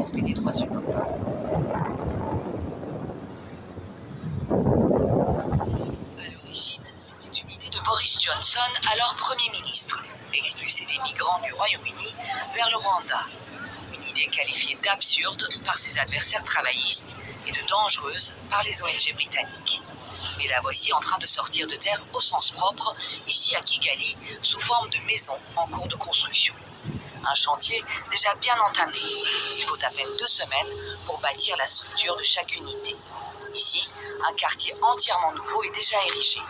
respect des droits humains. À l'origine, c'était une idée de Boris Johnson, alors Premier ministre, expulser des migrants du Royaume-Uni vers le Rwanda. Une idée qualifiée d'absurde par ses adversaires travaillistes et de dangereuse par les ONG britanniques. Mais la voici en train de sortir de terre au sens propre, ici à Kigali, sous forme de maisons en cours de construction. Un chantier déjà bien entamé. Il faut à peine 2 semaines pour bâtir la structure de chaque unité. Ici, un quartier entièrement nouveau est déjà érigé,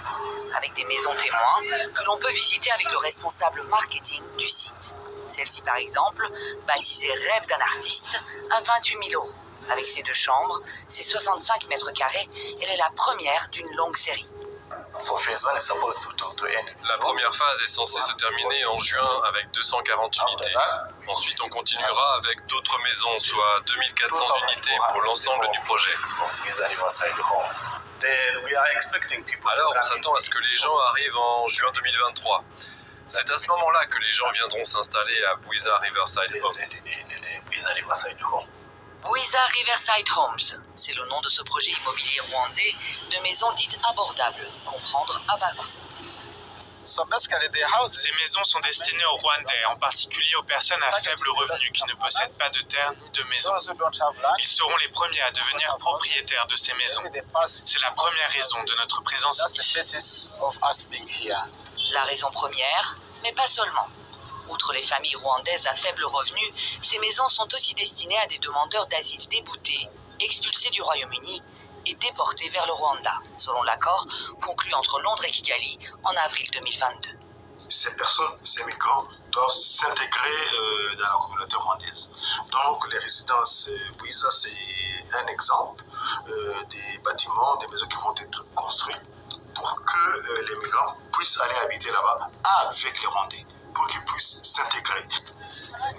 avec des maisons témoins que l'on peut visiter avec le responsable marketing du site. Celle-ci, par exemple, baptisée Rêve d'un artiste, à 28 000 €. Avec ses 2 chambres, ses 65 mètres carrés, elle est la première d'une longue série. La première phase est censée se terminer en juin avec 240 unités. Ensuite, on continuera avec d'autres maisons, soit 2400 unités pour l'ensemble du projet. Alors, on s'attend à ce que les gens arrivent en juin 2023. C'est à ce moment-là que les gens viendront s'installer à Bwiza Riverside Homes. Bwiza Riverside Homes, c'est le nom de ce projet immobilier rwandais de maisons dites abordables, comprendre à bas coût. Ces maisons sont destinées aux Rwandais, en particulier aux personnes à faible revenu qui ne possèdent pas de terre ni de maison. Ils seront les premiers à devenir propriétaires de ces maisons. C'est la première raison de notre présence ici. La raison première, mais pas seulement. Outre les familles rwandaises à faible revenu, ces maisons sont aussi destinées à des demandeurs d'asile déboutés, expulsés du Royaume-Uni et déportés vers le Rwanda, selon l'accord conclu entre Londres et Kigali en avril 2022. Ces personnes, ces migrants, doivent s'intégrer dans la communauté rwandaise. Donc les résidences Bwiza, c'est un exemple des bâtiments, des maisons qui vont être construites pour que les migrants puissent aller habiter là-bas avec les Rwandais, pour qu'ils puissent s'intégrer.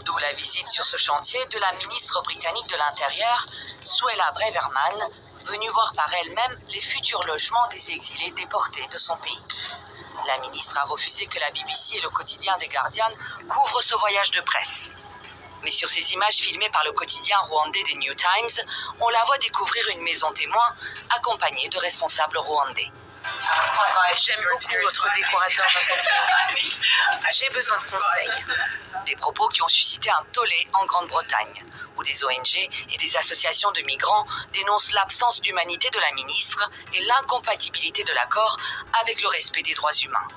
D'où la visite sur ce chantier de la ministre britannique de l'Intérieur, Suella Braverman, venue voir par elle-même les futurs logements des exilés déportés de son pays. La ministre a refusé que la BBC et le quotidien The Guardian couvrent ce voyage de presse. Mais sur ces images filmées par le quotidien rwandais des New Times, on la voit découvrir une maison témoin accompagnée de responsables rwandais. J'aime beaucoup votre décorateur d'intérieur. J'ai besoin de conseils. Des propos qui ont suscité un tollé en Grande-Bretagne, où des ONG et des associations de migrants dénoncent l'absence d'humanité de la ministre et l'incompatibilité de l'accord avec le respect des droits humains.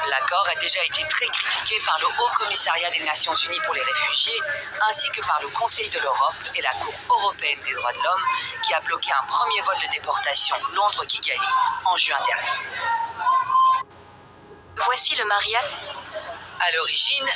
L'accord a déjà été très critiqué par le Haut Commissariat des Nations Unies pour les réfugiés, ainsi que par le Conseil de l'Europe et la Cour européenne des droits de l'homme, qui a bloqué un premier vol de déportation Londres-Kigali en juin dernier. Voici le mariage. À l'origine,